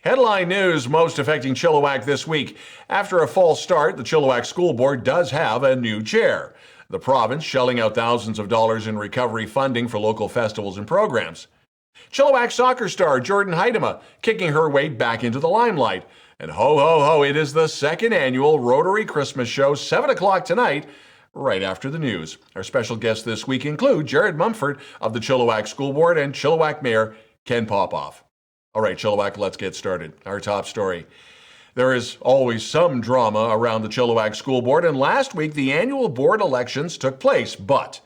Headline news most affecting Chilliwack this week. After a false start, the Chilliwack School Board does have a new chair. The province shelling out thousands of dollars in recovery funding for local festivals and programs. Chilliwack soccer star Jordyn Huitema kicking her way back into the limelight. And ho, ho, ho, it is the second annual Rotary Christmas Show, 7 o'clock tonight, right after the news. Our special guests this week include Jared Mumford of the Chilliwack School Board and Chilliwack Mayor Ken Popove. All right, Chilliwack, let's get started. Our top story. There is always some drama around the Chilliwack School Board, and last week the annual board elections took place, but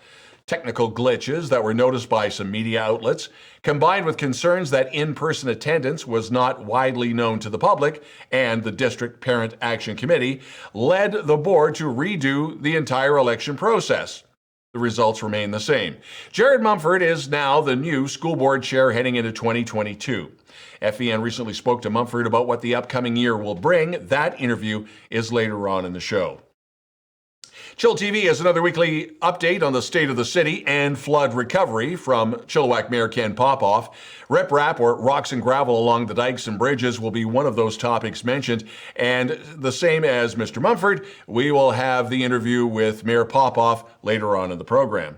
technical glitches that were noticed by some media outlets, combined with concerns that in-person attendance was not widely known to the public and the District Parent Action Committee, led the board to redo the entire election process. The results remain the same. Jared Mumford is now the new school board chair heading into 2022. FEN recently spoke to Mumford about what the upcoming year will bring. That interview is later on in the show. chillTV has another weekly update on the state of the city and flood recovery from Chilliwack Mayor Ken Popove. Riprap, or rocks and gravel along the dikes and bridges, will be one of those topics mentioned. And the same as Mr. Mumford, we will have the interview with Mayor Popove later on in the program.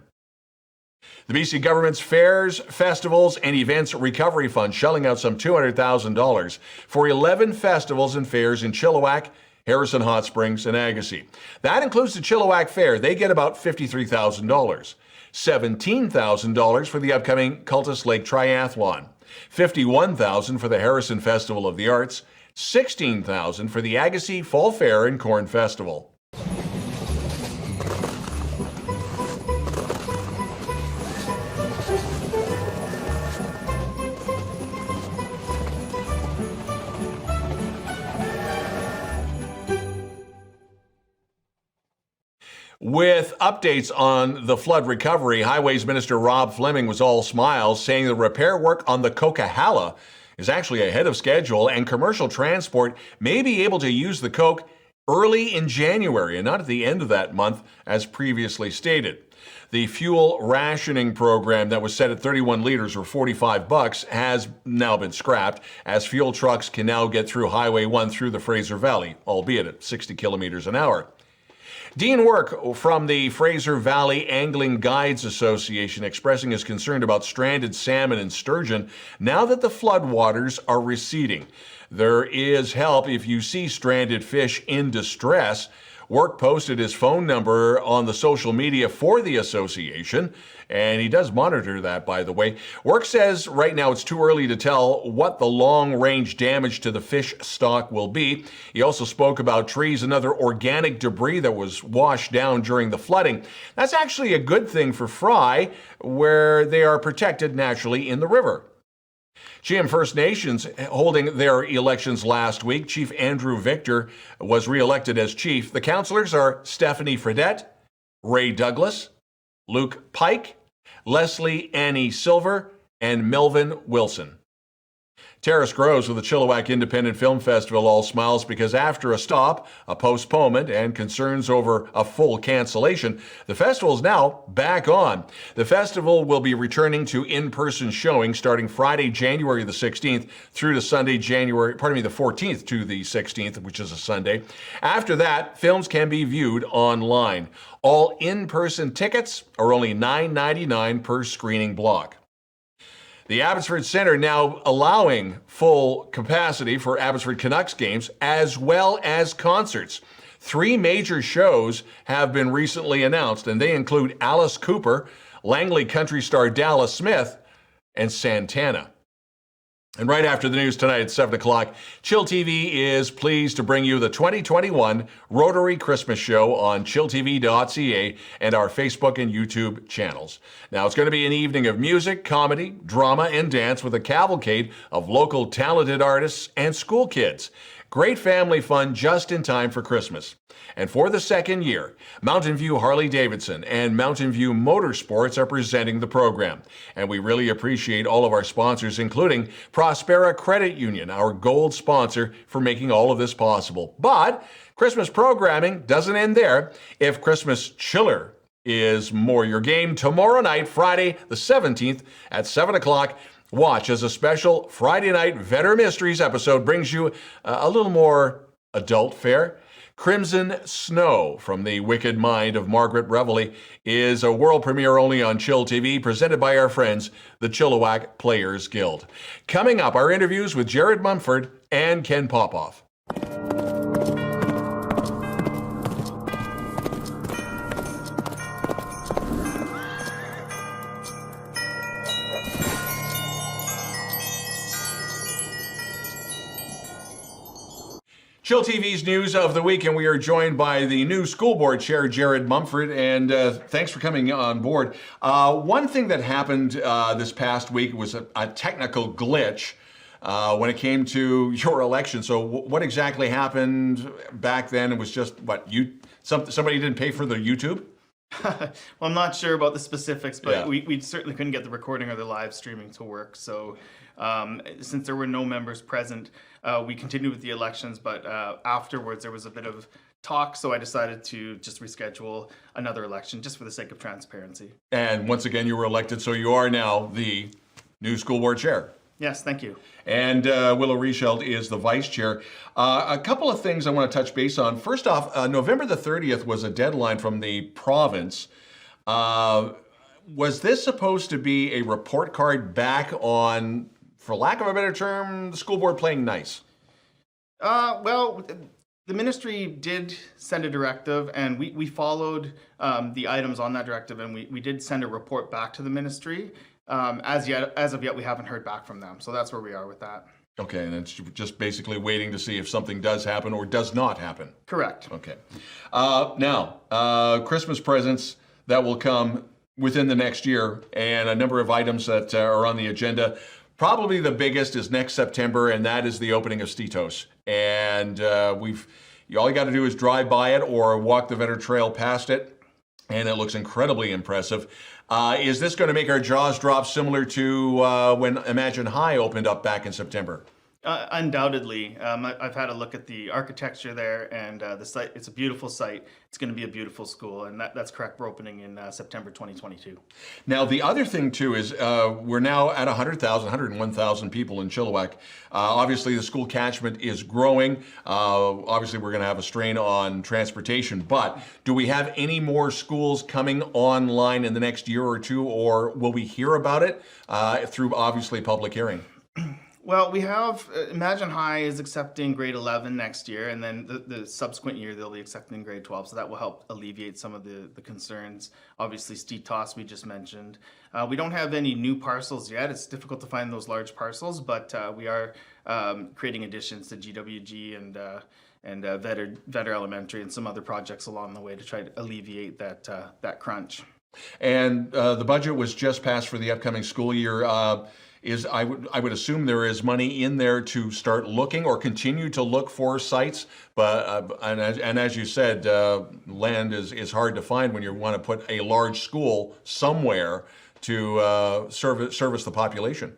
The BC government's Fairs, Festivals, and Events Recovery Fund shelling out some $200,000 for 11 festivals and fairs in Chilliwack, Harrison Hot Springs, and Agassiz. That includes the Chilliwack Fair. They get about $53,000. $17,000 for the upcoming Cultus Lake Triathlon. $51,000 for the Harrison Festival of the Arts. $16,000 for the Agassiz Fall Fair and Corn Festival. With updates on the flood recovery, Highways Minister Rob Fleming was all smiles, saying the repair work on the Coquihalla is actually ahead of schedule and commercial transport may be able to use the Coke early in January and not at the end of that month, as previously stated. The fuel rationing program that was set at 31 liters or $45 has now been scrapped, as fuel trucks can now get through Highway 1 through the Fraser Valley, albeit at 60 kilometers an hour. Dean Work from the Fraser Valley Angling Guides Association expressing his concern about stranded salmon and sturgeon now that the floodwaters are receding. There is help if you see stranded fish in distress. Work posted his phone number on the social media for the association, and he does monitor that, by the way. Work says right now it's too early to tell what the long-range damage to the fish stock will be. He also spoke about trees and other organic debris that was washed down during the flooding. That's actually a good thing for fry, where they are protected naturally in the river. GM First Nations holding their elections last week. Chief Andrew Victor was re-elected as chief. The councillors are Stephanie Fredette, Ray Douglas, Luke Pike, Leslie Annie Silver, and Melvin Wilson. Terrace Groves with the Chilliwack Independent Film Festival all smiles because after a stop, a postponement, and concerns over a full cancellation, the festival is now back on. The festival will be returning to in-person showing starting Friday, January the 16th through to Sunday, the 14th to the 16th, which is a Sunday. After that, films can be viewed online. All in-person tickets are only $9.99 per screening block. The Abbotsford Centre now allowing full capacity for Abbotsford Canucks games as well as concerts. 3 major shows have been recently announced, and they include Alice Cooper, Langley country star Dallas Smith, and Santana. And right after the news tonight at 7 o'clock, chillTV is pleased to bring you the 2021 Rotary Christmas Show on chilltv.ca and our Facebook and YouTube channels. Now, it's going to be an evening of music, comedy, drama, and dance with a cavalcade of local talented artists and school kids. Great family fun just in time for Christmas. And for the second year, Mountain View Harley-Davidson and Mountain View Motorsports are presenting the program. And we really appreciate all of our sponsors, including Prospera Credit Union, our gold sponsor, for making all of this possible. But Christmas programming doesn't end there. If Christmas chiller is more your game, tomorrow night, Friday the 17th at 7 o'clock, Watch as a special Friday night Vetter Mysteries episode brings you a little more adult fare. Crimson Snow from the Wicked Mind of Margaret Reveley is a world premiere only on chillTV, presented by our friends, the Chilliwack Players Guild. Coming up, our interviews with Jared Mumford and Ken Popove. chillTV's News of the Week, and we are joined by the new school board chair, Jared Mumford, and thanks for coming on board. One thing that happened this past week was a technical glitch when it came to your election. So what exactly happened back then? It was just, somebody didn't pay for the YouTube? Well, I'm not sure about the specifics, but Yeah. we certainly couldn't get the recording or the live streaming to work. So since there were no members present, we continued with the elections, but afterwards there was a bit of talk, so I decided to just reschedule another election just for the sake of transparency. And once again, you were elected, so you are now the new school board chair. Yes, thank you. And Willow Reichelt is the vice chair. A couple of things I want to touch base on. First off, November the 30th was a deadline from the province. Was this supposed to be a report card back on, for lack of a better term, the school board playing nice? Well, the ministry did send a directive, and we followed the items on that directive, and we did send a report back to the ministry. As of yet, we haven't heard back from them. So that's where we are with that. Okay, and it's just basically waiting to see if something does happen or does not happen. Correct. Okay. Now, Christmas presents that will come within the next year, and a number of items that are on the agenda. Probably the biggest is next September, and that is the opening of Stitos. And all you got to do is drive by it or walk the Vetter Trail past it, and it looks incredibly impressive. Is this going to make our jaws drop similar to when Imagine High opened up back in September? Undoubtedly. I've had a look at the architecture there, and the site. It's a beautiful site. It's going to be a beautiful school, and that's correct. We're opening in September 2022. Now, the other thing, too, is we're now at 101,000 people in Chilliwack. Obviously, the school catchment is growing. Obviously, we're going to have a strain on transportation, but do we have any more schools coming online in the next year or two, or will we hear about it through, obviously, public hearing? Well, we have Imagine High is accepting grade 11 next year, and then the subsequent year they'll be accepting grade 12, so that will help alleviate some of the concerns. Obviously, Stitos we just mentioned. We don't have any new parcels yet. It's difficult to find those large parcels, but we are creating additions to GWG and Vetter Elementary and some other projects along the way to try to alleviate that crunch. And the budget was just passed for the upcoming school year. I would assume there is money in there to start looking or continue to look for sites, but and as you said, land is hard to find when you want to put a large school somewhere to service the population.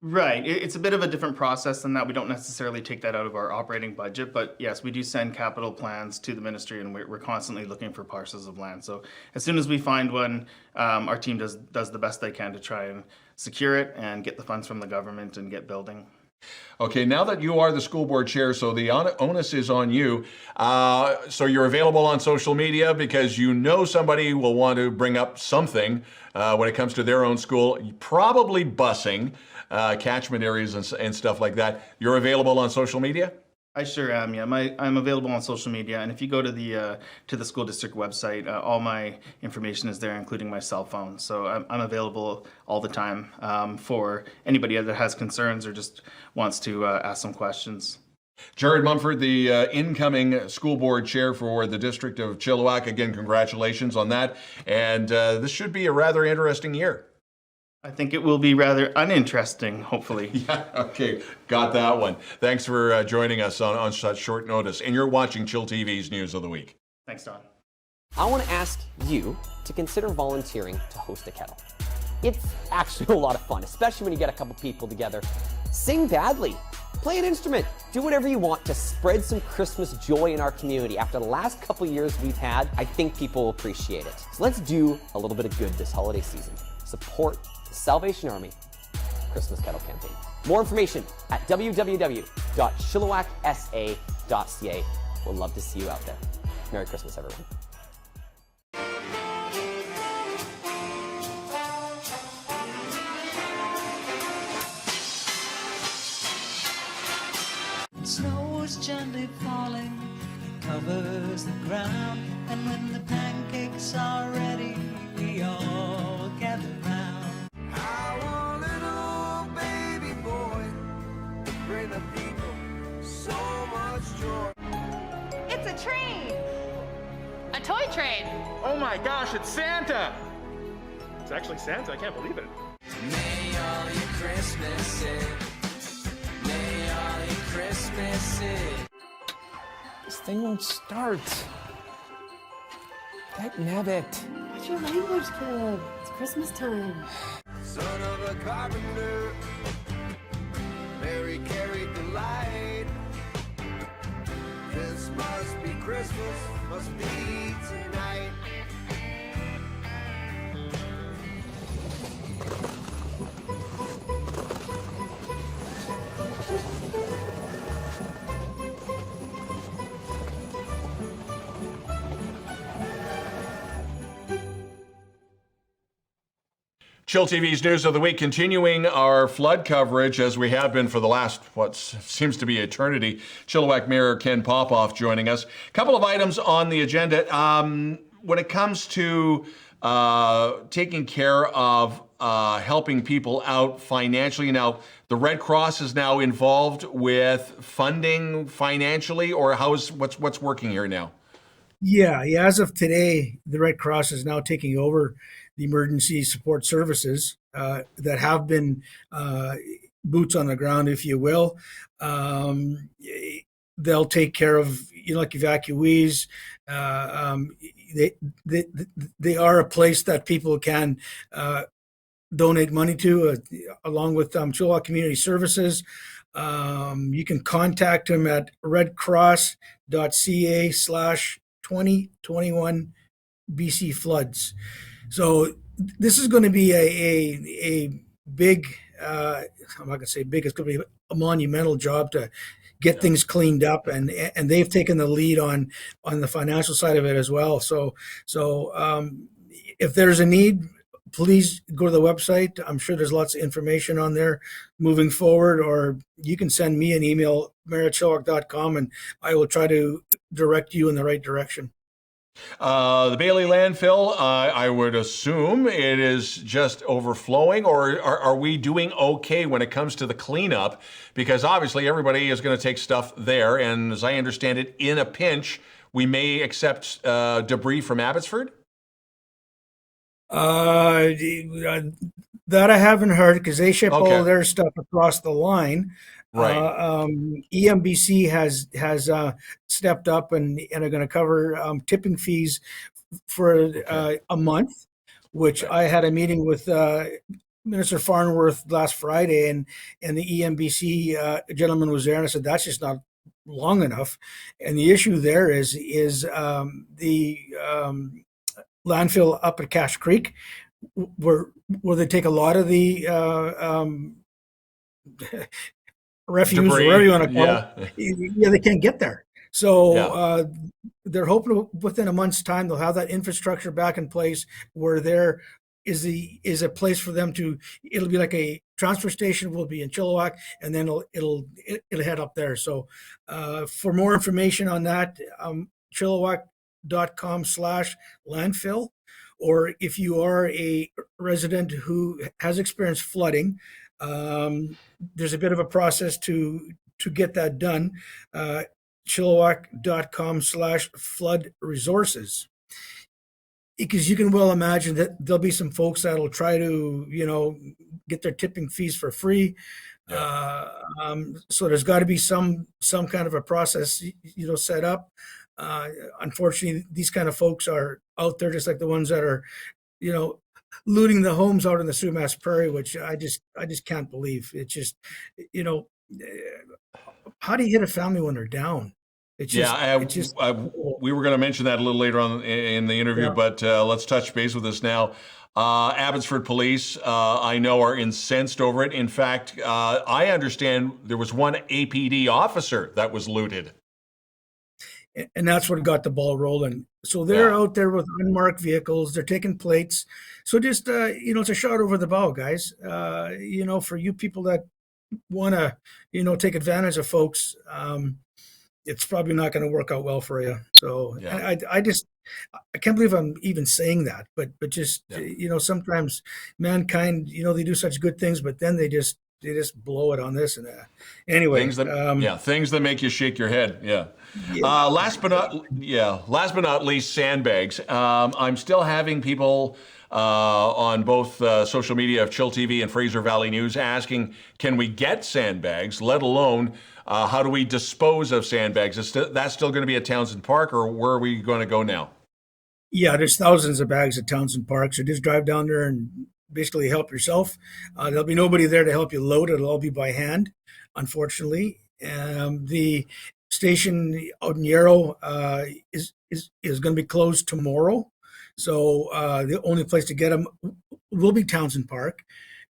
Right. It's a bit of a different process than that. We don't necessarily take that out of our operating budget, but yes, we do send capital plans to the ministry, and we're constantly looking for parcels of land. So as soon as we find one, our team does the best they can to try and secure it and get the funds from the government and get building. Okay, now that you are the school board chair, so the onus is on you. So you're available on social media because you know somebody will want to bring up something when it comes to their own school, probably busing, catchment areas and stuff like that. You're available on social media? I sure am. Yeah, I'm available on social media, and if you go to the school district website, all my information is there, including my cell phone. So I'm available all the time for anybody that has concerns or just wants to ask some questions. Jared Mumford, the incoming school board chair for the district of Chilliwack. Again, congratulations on that, and this should be a rather interesting year. I think it will be rather uninteresting, hopefully. Yeah, okay, got that one. Thanks for joining us on such short notice. And you're watching chillTV's News of the Week. Thanks, Don. I want to ask you to consider volunteering to host a kettle. It's actually a lot of fun, especially when you get a couple people together. Sing badly, play an instrument, do whatever you want to spread some Christmas joy in our community. After the last couple years we've had, I think people will appreciate it. So let's do a little bit of good this holiday season. Support the Salvation Army Christmas Kettle campaign. More information at www.chilliwacksa.ca. We'll love to see you out there. Merry Christmas, everyone. Snow is gently falling, it covers the ground, and when the pancakes are ready, we all gather round. Our little baby boy bring the people so much joy. It's a train! A toy train! Oh my gosh, it's Santa! It's actually Santa, I can't believe it. May all your Christmases, may all your Christmases. This thing won't start. That nabbit. What's your language, kid? It's Christmas time. Son of a carpenter, Mary carried the light. This must be Christmas, must be tonight. chillTV's News of the Week, continuing our flood coverage as we have been for the last, what seems to be eternity. Chilliwack Mayor Ken Popove joining us. A couple of items on the agenda. When it comes to taking care of helping people out financially, now the Red Cross is now involved with funding financially, or what's working here now? Yeah. As of today, the Red Cross is now taking over the emergency support services that have been boots on the ground, if you will. They'll take care of, like evacuees. They are a place that people can donate money to, along with Chilliwack Community Services. You can contact them at redcross.ca/2021 BC floods. So this is going to be a big, I'm not going to say big, it's going to be a monumental job to get things cleaned up, and they've taken the lead on the financial side of it as well. So if there's a need, please go to the website. I'm sure there's lots of information on there moving forward, or you can send me an email, mayor@chilliwack.com, and I will try to direct you in the right direction. The Bailey landfill, I would assume it is just overflowing, or are we doing okay when it comes to the cleanup? Because obviously everybody is going to take stuff there, and as I understand it, in a pinch, we may accept debris from Abbotsford? That I haven't heard, because they ship all of their stuff across the line. Right. EMBC has stepped up and are going to cover tipping fees for a month, which I had a meeting with Minister Farnworth last Friday, and the EMBC gentleman was there, and I said that's just not long enough. And the issue there is the landfill up at Cache Creek, where they take a lot of the refuse, debris, or whatever you want to call it. Yeah, they can't get there. So they're hoping within a month's time they'll have that infrastructure back in place where there is a place for them to. It'll be like a transfer station. Will be in Chilliwack, and then it'll head up there. So for more information on that, chilliwack.com/landfill. Or if you are a resident who has experienced flooding, there's a bit of a process to get that done. Chilliwack.com/flood resources. Because you can well imagine that there'll be some folks that'll try to, get their tipping fees for free. So there's got to be some kind of a process, set up. Unfortunately, these kind of folks are out there, just like the ones that are, looting the homes out in the Sumas Prairie, which I just can't believe. It's just, how do you hit a family when they're down? We were going to mention that a little later on in the interview, but let's touch base with this now. Abbotsford Police, I know, are incensed over it. In fact, I understand there was one APD officer that was looted. And that's what got the ball rolling. So they're out there with unmarked vehicles. They're taking plates. So just, it's a shot over the bow, guys. For you people that want to, take advantage of folks, it's probably not going to work out well for you. So I can't believe I'm even saying that, but just, sometimes mankind, they do such good things, but then they just blow it on this. And anyway, things that make you shake your head. Yeah. Last but not least, sandbags. I'm still having people on both social media of chillTV and Fraser Valley News asking, can we get sandbags, let alone how do we dispose of sandbags? Is that still going to be at Townsend Park, or where are we going to go now? Yeah, there's thousands of bags at Townsend Park, so just drive down there and basically help yourself. There'll be nobody there to help you load it. It'll all be by hand, unfortunately. The station out in Yarrow is going to be closed tomorrow. So the only place to get them will be Townsend Park.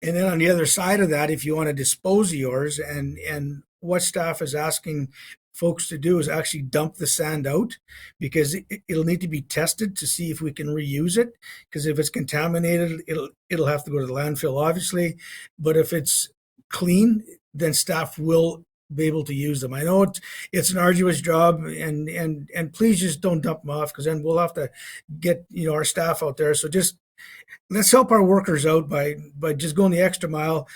And then on the other side of that, if you want to dispose of yours, and what staff is asking folks to do is actually dump the sand out, because it'll need to be tested to see if we can reuse it. Because if it's contaminated, it'll have to go to the landfill, obviously. But if it's clean, then staff will be able to use them. I know it's an arduous job, and please just don't dump them off, because then we'll have to get our staff out there. So just let's help our workers out by just going the extra mile.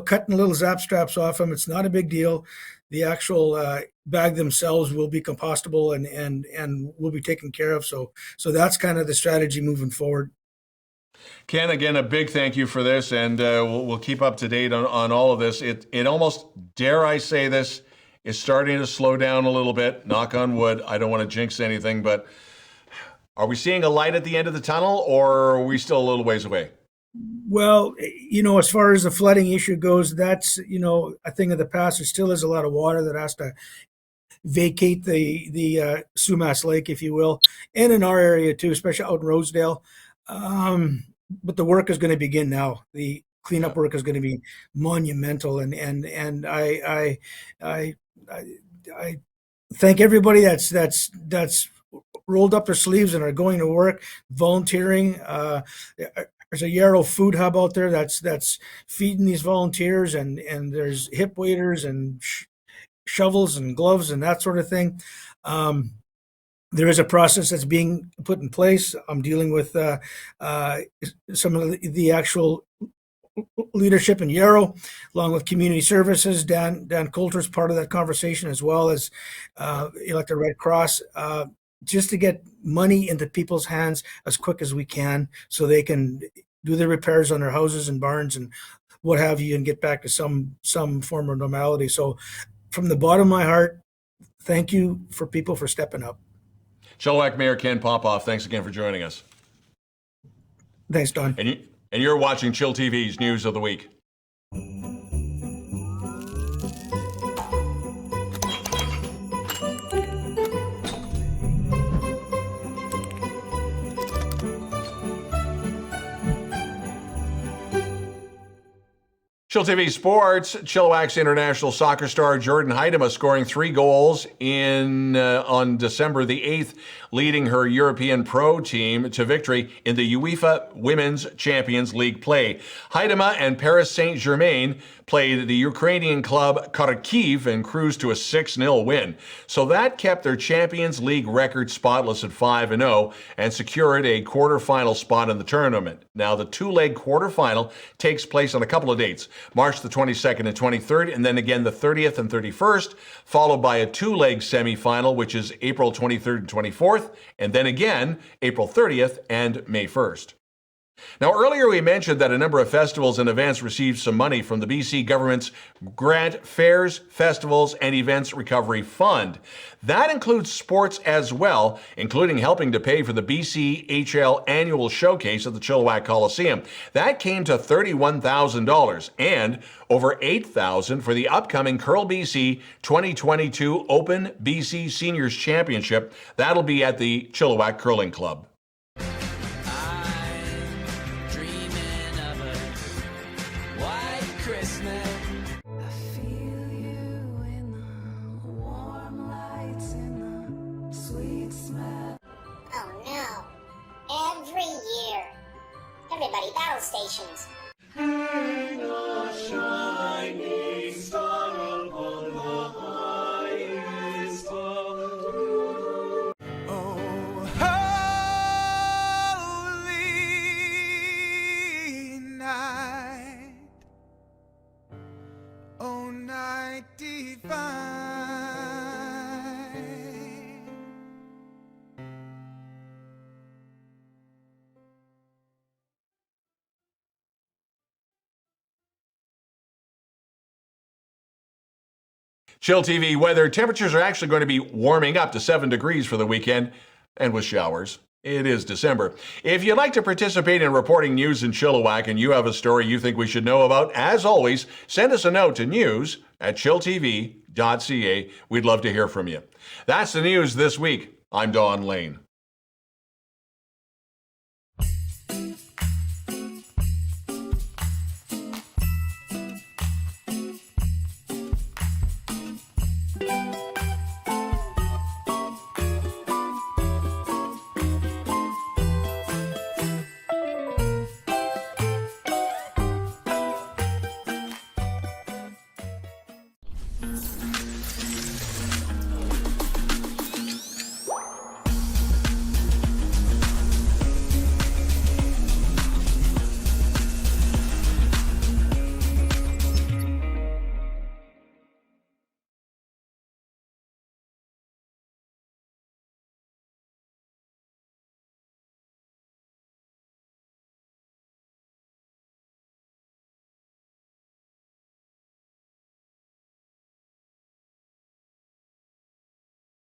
Cutting little zap straps off them. It's not a big deal. The actual bag themselves will be compostable and will be taken care of. So that's kind of the strategy moving forward. Ken, again, a big thank you for this, and we'll keep up to date on all of this. It almost, dare I say this, is starting to slow down a little bit. Knock on wood. I don't want to jinx anything, but are we seeing a light at the end of the tunnel, or are we still a little ways away? Well, as far as the flooding issue goes, that's, a thing of the past. There still is a lot of water that has to vacate the Sumas Lake, if you will, and in our area too, especially out in Rosedale. But the work is going to begin now. The cleanup work is going to be monumental, and I thank everybody that's rolled up their sleeves and are going to work, volunteering. There's a Yarrow food hub out there that's feeding these volunteers, and there's hip waders and shovels and gloves and that sort of thing. There is a process that's being put in place. I'm dealing with some of the actual leadership in Yarrow, along with community services. Dan Coulter's part of that conversation, as well as Elected Red Cross, just to get money into people's hands as quick as we can, so they can do the repairs on their houses and barns and what have you, and get back to some form of normality. So from the bottom of my heart, thank you for people for stepping up. Chilliwack Mayor Ken Popove, thanks again for joining us. Thanks, Don. And you're watching chillTV's News of the Week. chillTV Sports, Chilliwack's international soccer star Jordyn Huitema scoring 3 goals on December the 8th, leading her European pro team to victory in the UEFA Women's Champions League play. Huitema and Paris Saint-Germain played the Ukrainian club Kharkiv and cruised to a 6-0 win. So that kept their Champions League record spotless at 5-0 and secured a quarterfinal spot in the tournament. Now, the 2-leg quarterfinal takes place on a couple of dates, March the 22nd and 23rd, and then again the 30th and 31st, followed by a 2-leg semifinal, which is April 23rd and 24th, and then again April 30th and May 1st. Now, earlier we mentioned that a number of festivals and events received some money from the BC government's Grant Fairs, Festivals, and Events Recovery Fund. That includes sports as well, including helping to pay for the BCHL annual showcase at the Chilliwack Coliseum. That came to $31,000 and over $8,000 for the upcoming Curl BC 2022 Open BC Seniors Championship. That'll be at the Chilliwack Curling Club. radio stations. Hang a shining star upon the highest top. Oh, holy night, oh, night divine. Chill TV weather. Temperatures are actually going to be warming up to 7 degrees for the weekend, and with showers. It is December. If you'd like to participate in reporting news in Chilliwack and you have a story you think we should know about, as always, send us a note to news@chilltv.ca. We'd love to hear from you. That's the news this week. I'm Don Lehn.